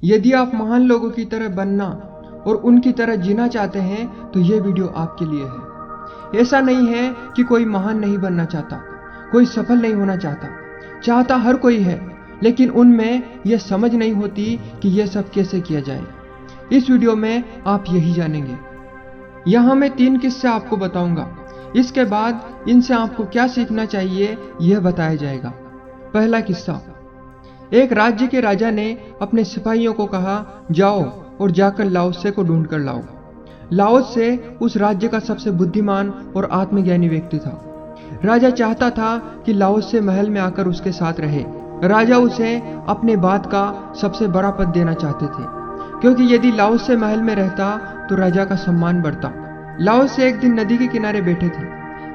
यदि आप महान लोगों की तरह बनना और उनकी तरह जीना चाहते हैं तो ये वीडियो आपके लिए है। ऐसा नहीं है कि कोई महान नहीं बनना चाहता, कोई सफल नहीं होना चाहता, चाहता हर कोई है, लेकिन उनमें यह समझ नहीं होती कि यह सब कैसे किया जाए। इस वीडियो में आप यही जानेंगे। यहाँ मैं 3 किस्से आपको बताऊंगा। इसके बाद इनसे आपको क्या सीखना चाहिए यह बताया जाएगा। पहला किस्सा। एक राज्य के राजा ने अपने सिपाहियों को कहा, जाओ और जाकर लाओसे को ढूंढ कर लाओ। लाओसे उस राज्य का सबसे बुद्धिमान और आत्मज्ञानी व्यक्ति था। राजा चाहता था कि लाओसे महल में आकर उसके साथ रहे। राजा उसे अपने बात का सबसे बड़ा पद देना चाहते थे, क्योंकि यदि लाओसे महल में रहता तो राजा का सम्मान बढ़ता। लाओसे एक दिन नदी के किनारे बैठे थे।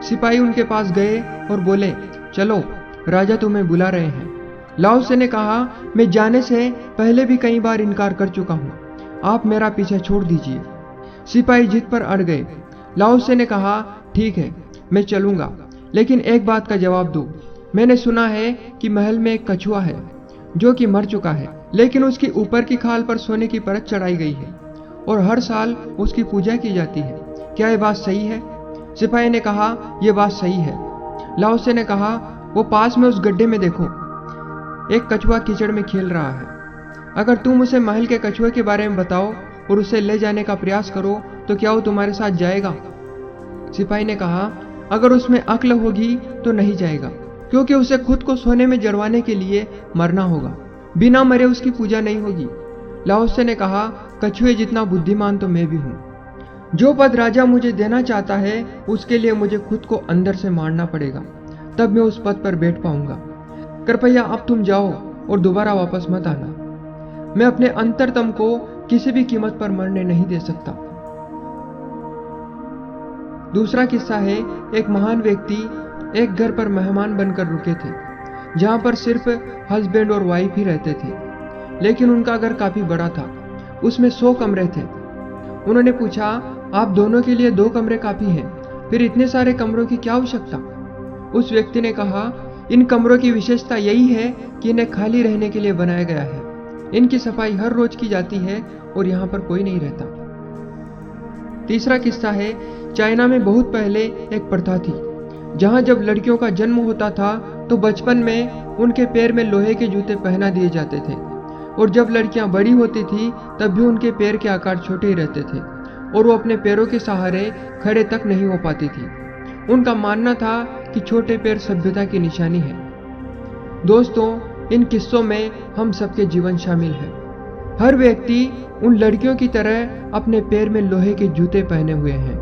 सिपाही उनके पास गए और बोले, चलो, राजा तुम्हें बुला रहे हैं। लाओसे ने कहा, मैं जाने से पहले भी कई बार इनकार कर चुका हूं, आप मेरा पीछा छोड़ दीजिए। सिपाही जिद पर अड़ गए। लाओसे ने कहा, ठीक है, मैं चलूंगा, लेकिन एक बात का जवाब दो। मैंने सुना है कि महल में एक कछुआ है जो कि मर चुका है, लेकिन उसकी ऊपर की खाल पर सोने की परत चढ़ाई गई है और हर साल उसकी पूजा की जाती है। क्या यह बात सही है? सिपाही ने कहा, यह बात सही है। लाओसे ने कहा, वो पास में उस गड्ढे में देखो, एक कछुआ कीचड़ में खेल रहा है। अगर तुम उसे महल के कछुए के बारे में बताओ और उसे ले जाने का प्रयास करो तो क्या वो तुम्हारे साथ जाएगा? सिपाही ने कहा, अगर उसमें अक्ल होगी तो नहीं जाएगा, क्योंकि उसे खुद को सोने में जड़वाने के लिए मरना होगा। बिना मरे उसकी पूजा नहीं होगी। लाओसे ने कहा, कछुए जितना बुद्धिमान तो मैं भी हूं। जो पद राजा मुझे देना चाहता है उसके लिए मुझे खुद को अंदर से मारना पड़ेगा, तब मैं उस पद पर बैठ पाऊंगा। कृपया अब तुम जाओ और दोबारा वापस मत आना। मैं अपने अंतरतम को किसी भी कीमत पर मरने नहीं दे सकता। दूसरा किस्सा है। एक महान व्यक्ति एक घर पर मेहमान बनकर रुके थे, जहां पर सिर्फ हस्बैंड और वाइफ ही रहते थे, लेकिन उनका घर काफी बड़ा था। उसमें 100 कमरे थे। उन्होंने पूछा, आप दोनों के लिए 2 कमरे काफी हैं, फिर इतने सारे कमरों की क्या आवश्यकता? उस व्यक्ति ने कहा, इन कमरों की विशेषता यही है कि इन्हें खाली रहने के लिए बनाया गया है। इनकी सफाई हर रोज की जाती है और यहाँ पर कोई नहीं रहता। तीसरा किस्सा है। चाइना में बहुत पहले एक प्रथा थी, जहाँ जब लड़कियों का जन्म होता था तो बचपन में उनके पैर में लोहे के जूते पहना दिए जाते थे, और जब लड़कियां बड़ी होती थी तब भी उनके पैर के आकार छोटे ही रहते थे और वो अपने पैरों के सहारे खड़े तक नहीं हो पाती थी। उनका मानना था कि छोटे पैर सभ्यता की निशानी है। दोस्तों, इन किस्सों में हम सबके जीवन शामिल है। हर व्यक्ति उन लड़कियों की तरह अपने पैर में लोहे के जूते पहने हुए हैं।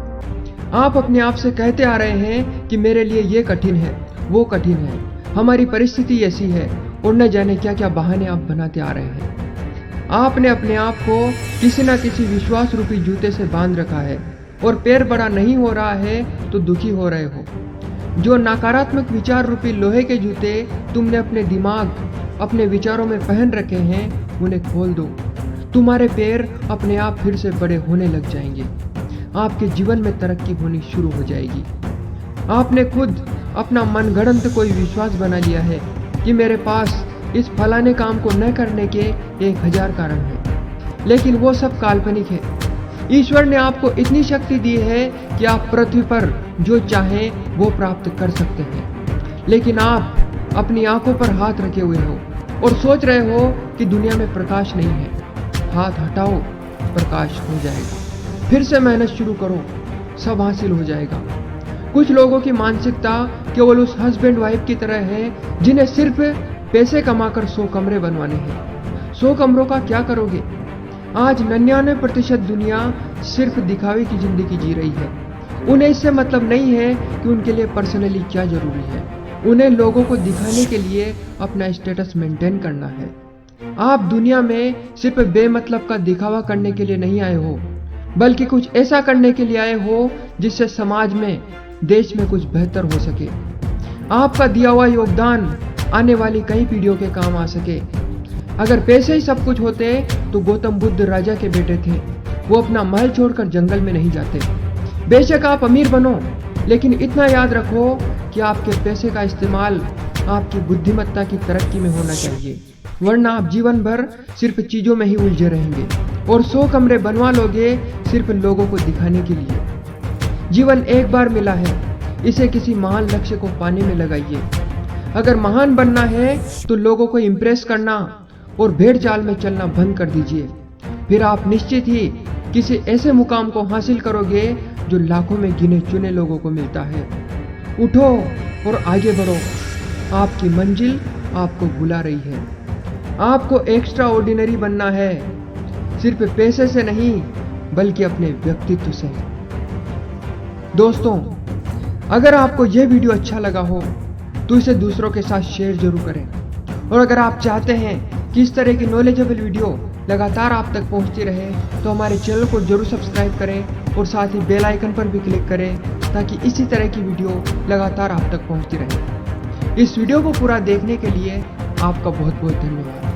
आप अपने आप से कहते आ रहे हैं कि मेरे लिए ये कठिन है, वो कठिन है, हमारी परिस्थिति ऐसी है, और न जाने क्या क्या बहाने आप बनाते आ रहे हैं। आपने अपने आप को किसी न किसी विश्वास रूपी जूते से बांध रखा है और पैर बड़ा नहीं हो रहा है तो दुखी हो रहे हो। जो नकारात्मक विचार रूपी लोहे के जूते तुमने अपने दिमाग, अपने विचारों में पहन रखे हैं, उन्हें खोल दो। तुम्हारे पैर अपने आप फिर से बड़े होने लग जाएंगे। आपके जीवन में तरक्की होनी शुरू हो जाएगी। आपने खुद अपना मनगढ़ंत कोई विश्वास बना लिया है कि मेरे पास इस फलाने काम को न करने के 1000 कारण हैं, लेकिन वो सब काल्पनिक है। ईश्वर ने आपको इतनी शक्ति दी है कि आप पृथ्वी पर जो चाहें वो प्राप्त कर सकते हैं, लेकिन आप अपनी आंखों पर हाथ रखे हुए हो और सोच रहे हो कि दुनिया में प्रकाश नहीं है। हाथ हटाओ, प्रकाश हो जाएगा। फिर से मेहनत शुरू करो, सब हासिल हो जाएगा। कुछ लोगों की मानसिकता केवल उस हस्बैंड वाइफ की तरह है जिन्हें सिर्फ पैसे कमाकर 100 कमरे बनवाने हैं। 100 कमरों का क्या करोगे? आज 99% दुनिया सिर्फ दिखावे की जिंदगी जी रही है। उन्हें इससे मतलब नहीं है कि उनके लिए पर्सनली क्या जरूरी है। उन्हें लोगों को दिखाने के लिए अपना स्टेटस मेंटेन करना है। आप दुनिया में सिर्फ बेमतलब का दिखावा करने के लिए नहीं आए हो, बल्कि कुछ ऐसा करने के लिए आए हो जिससे समाज में, देश में कुछ बेहतर हो सके। आपका दिया हुआ योगदान आने वाली कई पीढ़ियों के काम आ सके। अगर पैसे ही सब कुछ होते तो गौतम बुद्ध राजा के बेटे थे, वो अपना महल छोड़कर जंगल में नहीं जाते। बेशक आप अमीर बनो, लेकिन इतना याद रखो कि आपके पैसे का इस्तेमाल आपकी बुद्धिमत्ता की तरक्की में होना चाहिए। वरना आप जीवन भर सिर्फ चीजों में ही उलझे रहेंगे और 100 कमरे बनवा लोगे सिर्फ लोगों को दिखाने के लिए। जीवन एक बार मिला है, इसे किसी महान लक्ष्य को पाने में लगाइए। अगर महान बनना है तो लोगों को इम्प्रेस करना और भेड़ चाल में चलना बंद कर दीजिए। फिर आप निश्चित ही किसी ऐसे मुकाम को हासिल करोगे जो लाखों में गिने चुने लोगों को मिलता है। उठो और आगे बढ़ो, आपकी मंजिल आपको बुला रही है। आपको एक्स्ट्रा ऑर्डिनरी बनना है, सिर्फ पैसे से नहीं बल्कि अपने व्यक्तित्व से। दोस्तों, अगर आपको यह वीडियो अच्छा लगा हो तो इसे दूसरों के साथ शेयर जरूर करें। और अगर आप चाहते हैं कि इस तरह की नॉलेजेबल वीडियो लगातार आप तक पहुंचती रहे तो हमारे चैनल को जरूर सब्सक्राइब करें और साथ ही बेल आइकन पर भी क्लिक करें ताकि इसी तरह की वीडियो लगातार आप तक पहुंचती रहे। इस वीडियो को पूरा देखने के लिए आपका बहुत बहुत धन्यवाद।